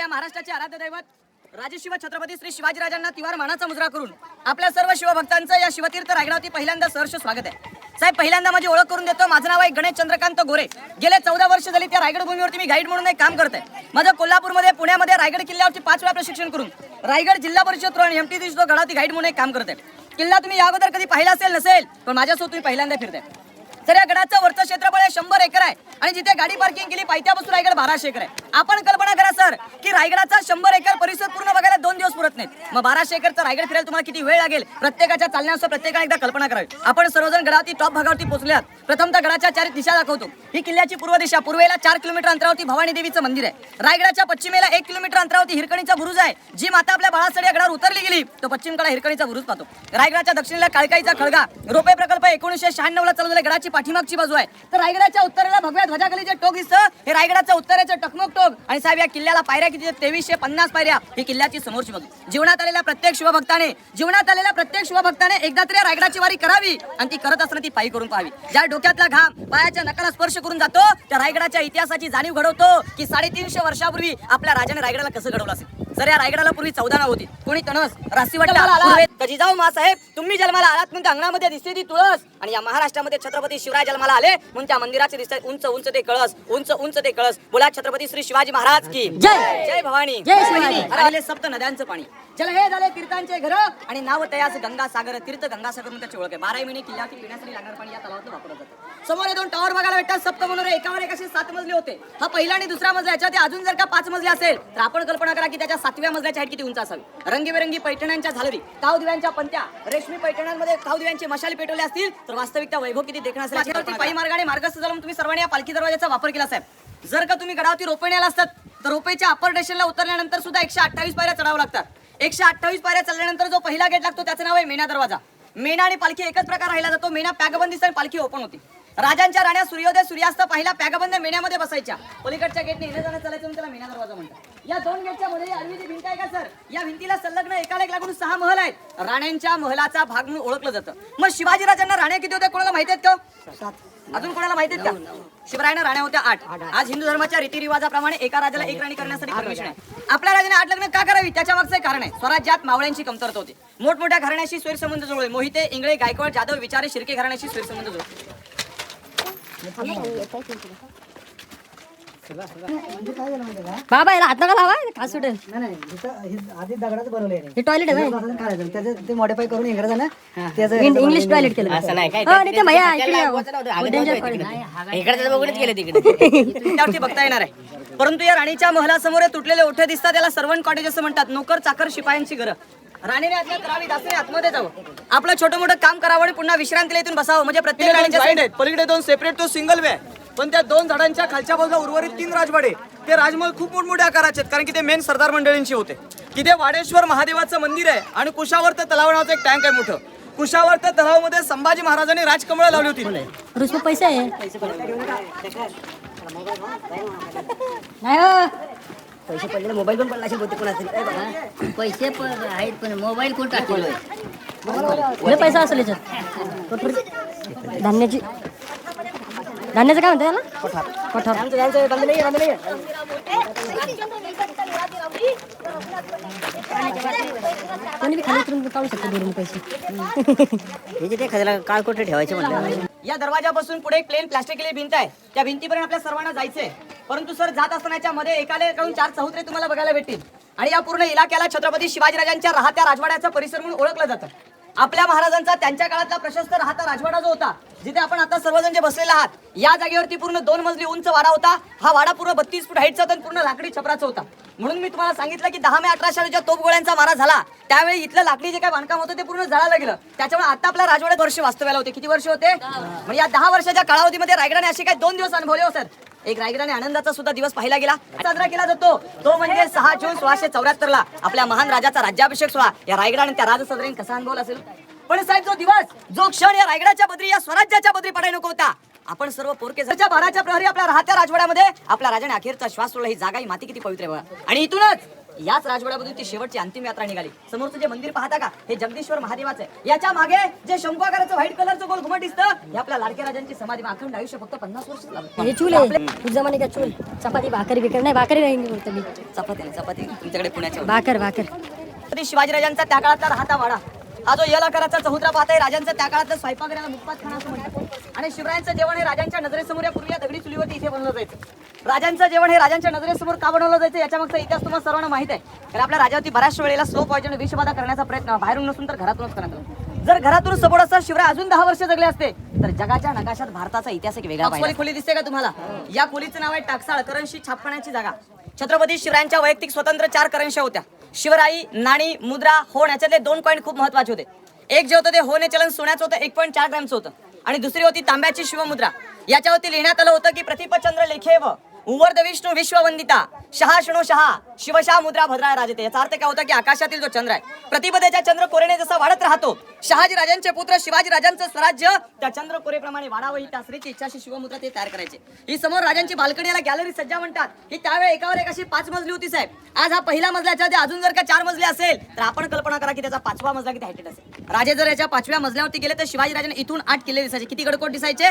या महाराष्ट्राचे आराध्य दैवत राजशिव छत्रपती श्री शिवाजीराजांना तिवार मानाचा मुजरा करून आपल्या सर्व शिवभक्तांचं या शिवतीर्थ रायगडावरती पहिल्यांदा सहर्ष स्वागत आहे. साहेब, पहिल्यांदा माझी ओळख करून देतो. माझं नाव आहे गणेश चंद्रकांत गोरे. गेले 14 वर्ष झाली त्या रायगड भूमीवरती मी गाईड म्हणून एक काम करते. माझं कोल्हापूरमध्ये, पुण्यामध्ये रायगड किल्ल्यावरती 5 वेळा प्रशिक्षण करून रायगड जिल्हा परिषद आणि एमटीसी गडावरती गाईड म्हणून एक काम करते. किल्ला तुम्ही या अगोदर कधी पाहिला असेल नसेल, पण माझ्यासोबत तुम्ही पहिल्यांदा फिरताय. तर या गडाचं वरचं क्षेत्रफळ 100 एकर आहे आणि जिथे गाडी पार्किंग केली पायथ्यापासून रायगड 1200 एकर आहे. आपण कल्पना करा सर की रायगडाचा 100 एकर परिसर पूर्ण बघायला 2 दिवस पुरत नाहीत. मग 1200 एकरचा रायगड फिरायला तुम्हाला किती वेळ लागेल? प्रत्येकाच्या चालण्यासह प्रत्येकाने एकदा कल्पना करावी. आपण सर्वजण गडावरती टॉप भागावरती पोहोचल्यात. प्रथमतः गडाच्या 4 दिशा दाखवतो. ही किल्ल्याची पूर्व दिशा. पूर्वेला 4 किलोमीटर अंतरावरती भवानी देवीचं मंदिर आहे. रायगडाच्या पश्चिमेला 1 किलोमीटर अंतरावरती हिरकणीचा बुरुज आहे. जी माता आपल्या बाळासाठी या गडावर उतरली गेली तो पश्चिमकडे हिरकणीचा बुरुज पाहतो. रायगडाच्या दक्षिणेला काळकाईचा खळगा. रोपे प्रकल्प 1996 ला चालू झाला. गडाची पाठीमागची बाजू आहे. तर रायगडाच्या उत्तरेला भगव्या ध्वजाखाली जे टोक दिसतं हे रायगडाचं उत्तरेचं टकमक टोक. आणि साहेब, या किल्ल्याला पायऱ्या किती? 2350 पायऱ्या. ही किल्ल्याची समोरची बाजू. जीवनात आलेल्या प्रत्येक शिवभक्ताने एकदा तरी रायगडाची वारी करावी आणि ती करत असताना ती पायी करून पाहावी. ज्या डोक्यातला घाम पायाच्या नखाला स्पर्श करून जातो त्या रायगडाच्या इतिहासाची जाणीव घडवतो की 350 वर्षापूर्वी आपल्या राजाने रायगडाला कसं घडवलं असेल. जर या रायगडाला पूर्वी 14 नाव होती. कोणी तणस, रासीवाडा, कधी जाऊ मासाहेब तुम्ही जन्माला आलात म्हणून अंगणामध्ये दिसते ती तुळस. आणि या महाराष्ट्रामध्ये छत्रपती शिवराय जन्माला आले म्हणून त्या मंदिराचे दिसते उंच उंच ते कळस, उंच उंच ते कळस. बोला छत्रपती श्री शिवाजी महाराज की जय. जय भवानी, जय शिवाजी. आले सप्त नद्यांचं पाणी. चला, हे झाले तीर्थांचे घर आणि नाव तयास गंगासागर. तीर्थ गंगासागर म्हणून त्याची ओळख आहे. 12 महिने किल्ल्यावरती पिण्यासाठी लागणार पाणी या तलावातून वापरलं जातं. समोर 2 टॉवर बघायला भेटतात. सप्त मनोरे एकावर एक असे 7 मजले होते. हा पहिला आणि दुसरा मजला. याच्यात अजून जर का 5 मजले असेल तर आपण कल्पना करा की त्याच्या 7व्या मजल्याची हाईट किती उंच असावी. रंगीबेरंगी पैठण्यांच्या झालरी, कावदिव्यांच्या पंत्या, रेशमी पैठण्यांमध्ये कावदिव्यांची मशाली पेटवली असतील तर वास्तविकता वैभव किती देखणं असेल. याच्यावरती पायी मार्गाने मार्गस्थ झालं तुम्ही सर्वांनी या पालखी दरवाजाचा वापर केला साहेब. जर का तुम्ही गडावरती रोपवे आला असतात तर रोपेच्या अपर स्टेशनला उतरल्यानंतर सुद्धा 128 पायऱ्या चढावं लागतात. 128 पायऱ्या चढल्यानंतर जो पहिला गेट लागतो त्याचं नाव आहे मेणा दरवाजा. मेणा आणि पालखी एकच प्रकार राहिला जातो. मेणा पॅगबंदी आणि पालखी ओपन होती. राजांच्या राण्या सूर्योदय सूर्यास्त पाहिला पॅगबंद मेण्यामध्ये बसायच्या. पलीकडच्या गेटने येणं जाणं चालायचं म्हणून त्याला मेणा दरवाजा म्हणतात. या 2 गेटच्या मध्ये आडवी जी भिंत आहे का सर, या भिंतीला संलग्न एकाला एक लागून 6 महल आहेत. राण्यांच्या महलाचा भाग म्हणून ओळखलं जातं. मग शिवाजीराजांना राण्या किती होत्या कोणाला माहिती आहेत का? 7. अजून कोणाला माहिती आहेत का? शिवरायांना राण्या होत्या 8. आज हिंदू धर्माच्या रीतिरिवाजाप्रमाणे एका राजाला 1 राणी करण्यासाठी परमिशन आहे. आपल्या राजाने 8 लग्न का करावी त्याच्या मागचं कारण आहे. स्वराज्यात मावळ्यांची कमतरता होती. मोठमोठ्या घराण्याशी स्वैरसंबंध जुळले. मोहिते, इंगळे, गायकवाड, जाधव, विचारे, शिर्के घराण्याशी स्वैरसंबंध जुळले. बाबा याला हात नका लावा, खास सुटेल. आधी दगडाचं बनवलंय हे टॉयलेट आहे त्याचं ते मॉडिफाय करून इंग्रजानं त्याचं इंग्लिश टॉयलेट केलं. असं नाही काय हो, नाही ते भैया इकडे या. इकडे बघूनच गेले तिकडे. त्यावरती बघता येणार आहे. परंतु या राणीच्या महलासमोर हे तुटलेले ओठे दिसतात. त्याला सर्वंट कॉटेज असं म्हणतात. नोकर चाकर शिपायांची घरं. राणीने आज्ञा करावी, दासीने आतमध्ये जावं, आपलं छोटं मोठं काम करावं आणि पुन्हा विश्रांतीला इथून बसावं. म्हणजे प्रत्येक राणीच्या साईड आहेत. पलीकडे 2 सेपरेट तो सिंगल वे आहे. पण त्या 2 झाडांच्या खालच्या बाजूला उर्वरित 3 राजवाडे. ते राजमहल खूप मोठमोठ्या आकाराचे आहेत कारण की ते मेन सरदार मंडळींची होते. तिथे वाडेश्वर महादेवाचं मंदिर आहे आणि कुशावर्त तलाव नावाचं एक टँक आहे मोठं. कुशावर्त तलावामध्ये संभाजी महाराजांनी राजकमळ लावली होती. रुसमे पैसे आहे नाही हो. पैसे पडले, मोबाईल पण पडला असेल बहुतेक कोणाचा. पैसे पण आहेत पण मोबाईल कोण टाकलोय? लय पैसा असेल याच्यात. धान्याचं काय म्हणते याला? पठार. कोणी बी खाली उतरून काढू शकतो दोन पैसे. ते खजाला काळकोटे ठेवायचे म्हणलं. या दरवाजापासून पुढे एक प्लेन प्लास्टिकची भिंत आहे. त्या भिंतीपर्यंत आपल्या सर्वांना जायचंय. परंतु सर जात असतानाच्या मध्ये एकाकडून 4 चौथरे तुम्हाला बघायला भेटतील. आणि या पूर्ण इलाक्याला छत्रपती शिवाजीराजांच्या राहत्या राजवाड्याचा परिसर म्हणून ओळखलं जातं. आपल्या महाराजांचा त्यांच्या काळातला प्रशस्त राहता राजवाडा जो होता, जिथे आपण आता सर्वजण जे बसलेले आहात, या जागेवरती पूर्ण 2 मजली उंच वाडा होता. हा वाडा पूर्ण 32 फूट हाईटचा आणि पूर्ण लाकडी छपराचा होता. म्हणून मी तुम्हाला सांगितलं की 10 मे 1800 ज्या तोफगोळ्यांचा मारा झाला त्यावेळी इथलं लाकडी जे काही बांधकाम होतं ते पूर्ण जळायला गेलं. त्याच्यामुळे आता आपल्या राजवाड्यात वर्ष वास्तव्याला होते. किती वर्ष होते? म्हणजे या 10 वर्षाच्या कालावधीमध्ये रायगडाने असे काही 2 दिवस अनुभवले हो सर. एक रायगडाने आनंदाचा सुद्धा दिवस पाहिला गेला, साजरा केला जातो. तो म्हणजे 6 जून 1674 ला आपल्या महान राजाचा राज्याभिषेक सोहळा. या रायगडाने त्या राजसदरीने कसा अनुभवला असेल. पण साहेब, जो दिवस, जो क्षण या रायगडाच्या बद्री, या स्वराज्याच्या बद्री पडाय नको होता. आपण सर्व पोरके 12च्या प्रहरी आपल्या राहत्या राजवाड्यामध्ये आपल्या राजाने अखेरचा श्वास सोडला. ही जागा, ही माती किती पवित्र आहे बघा. आणि इथूनच याच राजवाड्यामधून ती शेवटची अंतिम यात्रा निघाली. समोरचं जे मंदिर पाहता का, हे जगदीश्वर महादेवाचं आहे. याच्या मागे जे शंकुआकाराचं व्हाईट कलरचं गोल घुमट दिसतं, हे आपल्या लाडक्या राजांची समाधी. अखंड आयुष्य फक्त 50 वर्ष लागलं. हे चूल आहे तुझ्या माने का चूल चपाती भाकरी बिकर नाही भाकरी नाही बोलतो मी चपाती तुमच्याकडे पुण्याच्या भाकर शिवाजीराजांचा त्या काळातला राहता वाडा, हा जो यल आकाराचा चौथरा पाहताय, राजांचा त्या काळातलं स्वयंपाकघराला मुखपात खाना असं म्हणतात. आणि शिवरायांचं जेवण हे राजांच्या नजरेसमोर या पूर्वी दगडी चुलीवरती इथे बनवलं जायचं. राजांचं जेवण हे राजांच्या नजरेसमोर का बनवलं जायचं याच्या मागचा इतिहास तुम्हाला सर्वांना माहित आहे. कारण आपल्या राजावरती बऱ्याच वेळेला स्लो पॉइजन विषबाधा करण्याचा प्रयत्न बाहेरून नसून तर घरातूनच करण्यात आला. जर घरातून सपोर्ट असता शिवराय अजून 10 वर्ष जगले असते तर जगाच्या नकाशात भारताचा इतिहास एक वेगळा पाहिला. खोली दिसते का तुम्हाला? या खोलीचं नाव आहे टाकसाळ, करन्सी छापण्याची जागा. छत्रपती शिवरायांच्या वैयक्तिक स्वतंत्र 4 करन्स्या होत्या. शिवराई, नाणी, मुद्रा, होण याच्यातले 2 पॉईंट खूप महत्वाचे होते. एक जे होतं ते होणे चलन सोन्याचं होतं, 1.4 ग्रॅमचं होतं. आणि दुसरी होती तांब्याची शिवमुद्रा. याच्यावरती लिहिण्यात आलं होतं की प्रतिपचंद्र लेखेव उवर्द विष्णू विश्ववंदिता शहा शृणो शहा शिवशा मुद्रा भद्राय राजते. याचा अर्थ काय होता की आकाशातील जो चंद्र आहे, प्रतिपदेच्या चंद्र कोरेने जसा वाढत राहतो, शहाजी राजांचे पुत्र शिवाजी राजांचं स्वराज्य त्या चंद्र कोरेप्रमाणे वाढावं ही शास्त्रीची इच्छाशी शिवमुद्रा ते तयार करायचे. ही समोर राजांची बाल्कनी, याला गॅलरी सज्जा म्हणतात. ही त्यावेळी एकावर एक अशी 5 मजली होती साहेब. आज हा पहिला मजल्याच्या अजून जर का 4 मजले असेल तर आपण कल्पना करा की त्याचा 5वा मजला किती हायटेड असेल. राजे जर याच्या 5व्या मजल्यावरती गेले तर शिवाजी राजांना इथून 8 किल्ले दिसायचे. किती गडकोट दिसायचे?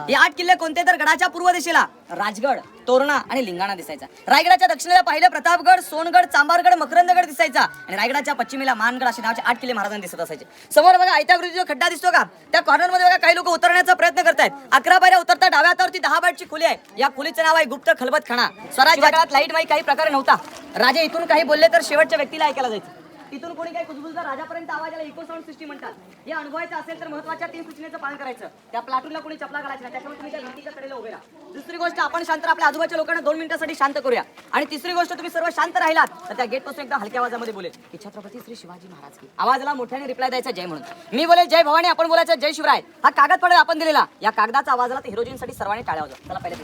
हे 8 किल्ले कोणते तर गडाच्या पूर्व दिशेला राजगड, तोरणा आणि लिंगाणा दिसायचा. रायगडाच्या दक्षिणेला पाहिलं प्रतापगड, सोनगड, चांबारगड, मकरंदगड दिसायचा. आणि रायगडाच्या पश्चिमेला मानगड असे नावाचे 8 किल्ले महाराजांना दिसत असायचे. समोर बघा आयताकृती जो खड्डा दिसतो का, त्या कॉर्नर मध्ये बघा काही लोक उतरण्याचा प्रयत्न करतायत. 11 पायऱ्या उतरता डाव्या हातावरती 10 बेडची खोली आहे. या खोलीचं नाव आहे गुप्त खलबत खाना. स्वराज्य काळात लाईट माईक काही प्रकार नव्हता. राजे इथून काही बोलले तर शेवटच्या व्यक्तीला ऐकायला जायचं. तिथून कोणी काही कुजबुजला राजापर्यंत आवाजाला इको साऊंड सिस्टीम म्हणतात. हे अनुभवायचं असेल तर महत्वाच्या 3 सूचनेचं पालन करायचं. त्या प्लाटूनला कोणी चपला घालायची नाही, त्याच्यामुळे तुम्ही त्या भिंतीच्या कडेला उभे राहा. दुसरी गोष्ट, आपण शांत आपल्या आजूबाजूच्या लोकांना 2 मिनिटांसाठी शांत करूया. आणि तिसरी गोष्ट, तुम्ही सर्व शांत राहिलात तर त्या गेट पासून एकदा हलक्या आवाजामध्ये बोलेल की छत्रपती श्री शिवाजी महाराज की. आवाजाला मोठ्याने रिप्लाय द्यायचा जय म्हणून. मी बोलेल जय भवानी, आपण बोलायचं जय शिवराय. हा कागद पडेल आपण दिलेला, या कागदाचा आवाजाला हिरोजींसाठी सर्वांनी टाळ्या वाजवा. चला पहिले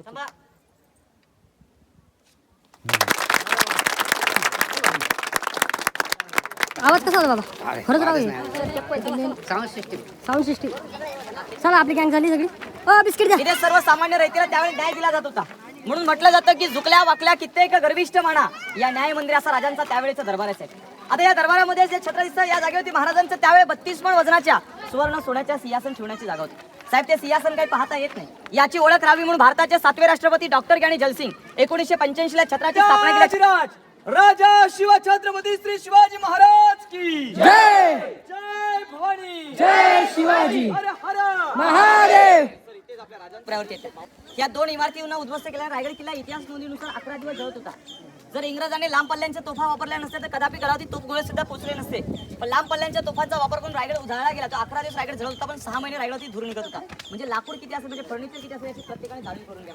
थांबा. आवाज कसा होता बाबा? खरंच राहू साऊंड सिस्टीम. चला आपली गँग झाली सगळी. बिस्किट द्या. इथे सर्वसामान्य रयतेला त्यावेळी न्याय दिला जात होता. म्हणून म्हटलं जातं की झुकल्या वाकल्या कित्येक गर्विष्ठ म्हणा या न्याय मंदिर असा राजांचा त्यावेळेचा दरबार आहे. आता या दरबारामध्ये जे छत्र दिसतं या जागेवरती महाराजांचं त्यावेळी 32 पण वजनाच्या सुवर्ण सोन्याच्या सिंहासन ठेवण्याची जागा होती. साहेब ते सिंहासन काही पाहता येत नाही. याची ओळख राहावी म्हणून भारताचे 7वे राष्ट्रपती डॉक्टर ज्ञानी जलसिंग 1985 ला छत्राची स्थापना केली. राजा शिवछत्रपती श्री शिवाजी महाराज की जय. जय भवानी, जय शिवाजी हर हर महादेव. या 2 इमारतींना उद्ध्वस्त केलेला रायगड किल्ला इतिहास नोंदीनुसार 11 दिवस जळत होता. जर इंग्रजांनी लांब पल्ल्यांच्या तोफा वापरल्या नसत्या तर कदापि गडावरती तोफगोळे सुद्धा पोहोचले नसते. पण लांब पल्ल्यांच्या तोफांचा वापर करून रायगड उधळला गेला. तो 11 दिवस रायगड जळत होता, पण 6 महिने रायगडवरती धूर निघत होता. म्हणजे लाकूड किती असेल, म्हणजे फर्निचर किती असेल याची प्रत्येकाने जाणीव करून घ्या.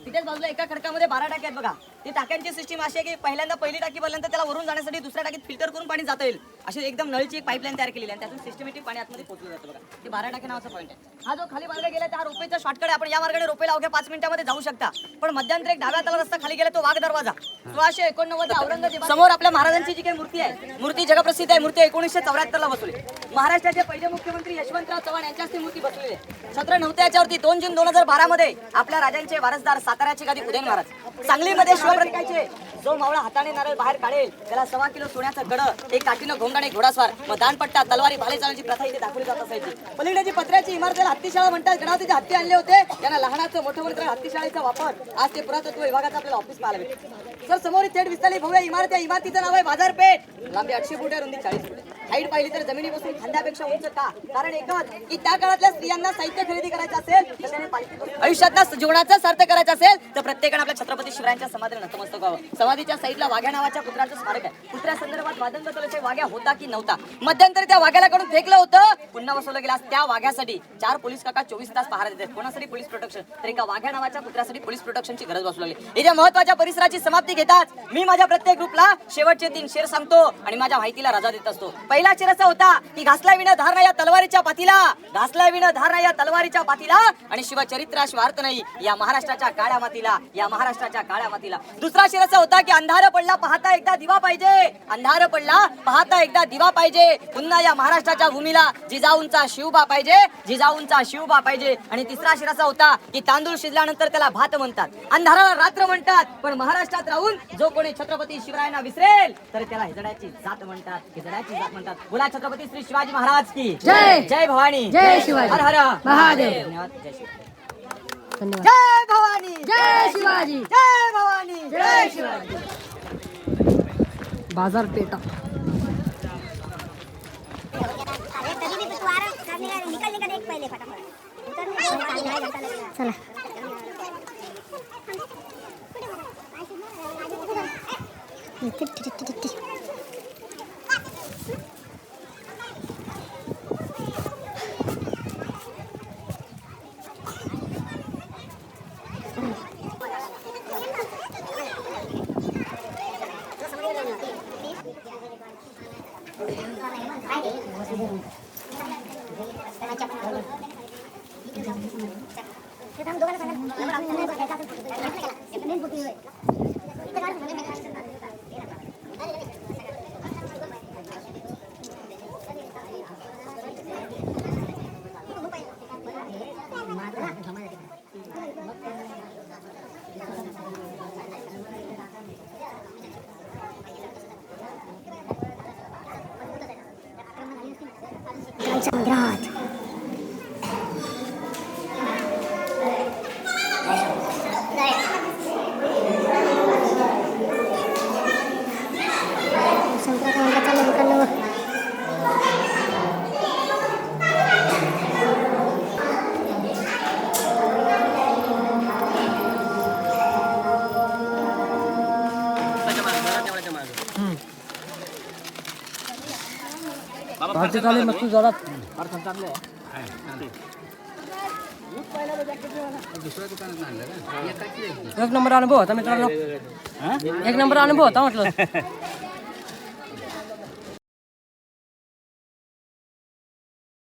तिथेच बाजूला एका खडकामध्ये 12 टाके आहेत बघा. ती टाक्यांची सिस्टीम अशी आहे की पहिल्यांदा पहिली टाकी भरल्यानंतर त्याला वरून जाण्यासाठी दुसऱ्या टाकीत फिल्टर करून पाणी जाता येईल अशी एकदम नळीची एक पाईपलाईन तयार केलेली आहे. त्यातून सिस्टमॅटिक पाणी आतमध्ये पोहोचलं जातं बघा. ते 12 टाके नावाचा पॉईंट आहे. हा जो खाली बांधला गेला त्या रोपेचा शॉर्टकट, आपण या मार्गाने रोपेला अवघ्या 5 मिनिटांमध्ये जाऊ शकता. पण मध्यंतरी एक डाव्या हाताला रस्ता खाली गेला तो वाघ दरवाजा. 1689 औरंगजेब समोर आपल्या महाराजांची जी काही मूर्ती आहे, मूर्ती जगप्रसिद्ध आहे. मूर्ती 1974 ला बसवली. महाराष्ट्राचे पहिले मुख्यमंत्री यशवंतराव चव्हाण यांच्या हस्ते मूर्ती बसवली आहे. छत्र नव्हते याच्यावरती. 2 जून 2012 मध्ये आपल्या राजांचे वारसदार साताऱ्याचे गादी उदयन महाराज, सांगलीमध्ये शिवप्रतिकाचे जो मावळा हाताने नारळ बाहेर काढेल त्याला 1.25 किलो सोन्याचं गड, एक काठीनं घोंगडाने घोडास्वार, मग दानपट्टा, तलवारी, भाले चालण्याची प्रथा इथे दाखवली जात असायची. पलीकडे जी पत्र्याची इमारतीला हत्तीशाळा म्हणतात. गडावरती जे हत्ती आणले होते त्यांना लहानाचं मोठं मंत्र हत्तीशाळेचा वापर आज ते पुरातत्व विभागाचं आपल्याला ऑफिस पाहायला भेटते. सर समोर थेट विस्तारली भव्य इमारत आहे. इमारतीचं नाव आहे बाजारपेठ. लांबी 800 फूट आहे, रुंदी 40 फूट आहे. हाईट पाहिली तर जमिनीपासून खांद्यापेक्षा उंच का? कारण एकच की त्या काळातल्या स्त्रियांना साहित्य खरेदी करायचं असेल तर त्याने पालखी आयुष्यातला जीवनाचा सार्थ करायचा असेल तर प्रत्येकाने आपल्या छत्रपती शिवरायांच्या समाधीला नतमस्तक व्हावं. समाधीच्या साईडला वाघ्या नावाच्या कुत्र्याचं स्मारक आहे. कुत्र्या संदर्भात वादंग चालू वाघ्या होता की नव्हता. मध्यंतरी त्या वाघ्याला कडून फेकलं होतं, पुन्हा बसवलं गेला. त्या वाघ्यासाठी 4 पोलीस काका 24 तास पहारा देतात. कोणासाठी पोलीस प्रोटेक्शन? तर एका वाघ्या नावाच्या कुत्र्यासाठी पोलीस प्रोटेक्शनची गरज बसू लागली. इथे महत्वाच्या परिसराची समाप्ती घेताच मी माझ्या प्रत्येक ग्रुपला शेवटचे 3 शेर सांगतो आणि माझ्या माहितीला रजा देत असतो. पहिला शेर असा होता की घासला विना धार नाही या तलवारीच्या पातीला, घासला विना धार नाही या तलवारीच्या पातीला आणि शिवचरित्राशिवाय अर्थ नाही या महाराष्ट्राच्या काळ्या मातीला, या महाराष्ट्राच्या काळ्या मातीला. दुसरा शेर असा होता की अंधार पडला पाहता एकदा दिवा पाहिजे, अंधार पडला पाहता एकदा दिवा पाहिजे. पुन्हा या महाराष्ट्राच्या भूमीला जिजाऊंचा शिवबा पाहिजे, जिजाऊंचा शिवबा पाहिजे. आणि तिसरा शेर असा होता की तांदूळ शिजल्यानंतर त्याला भात म्हणतात, अंधाराला रात्र म्हणतात, पण महाराष्ट्रात राहून जो कोणी छत्रपती शिवरायांना विसरेल तर त्याला हिजड्याची जात म्हणतात, हिजड्याची जात म्हणतात. बोला छत्रपती श्री शिवाजी महाराज की जय. जय भवानी, जय शिवाजी. हर हर महादेव. धन्यवाद. जय शिवाजी. धन्यवाद. जय भवानी, जय शिवाजी. जय भवानी, जय शिवाजी. बाजारपेठा. चला भाजी चालेल मस्त जोरात. एक नंबर अनुभव होता मित्रांनो, एक नंबर अनुभव होता म्हटलं.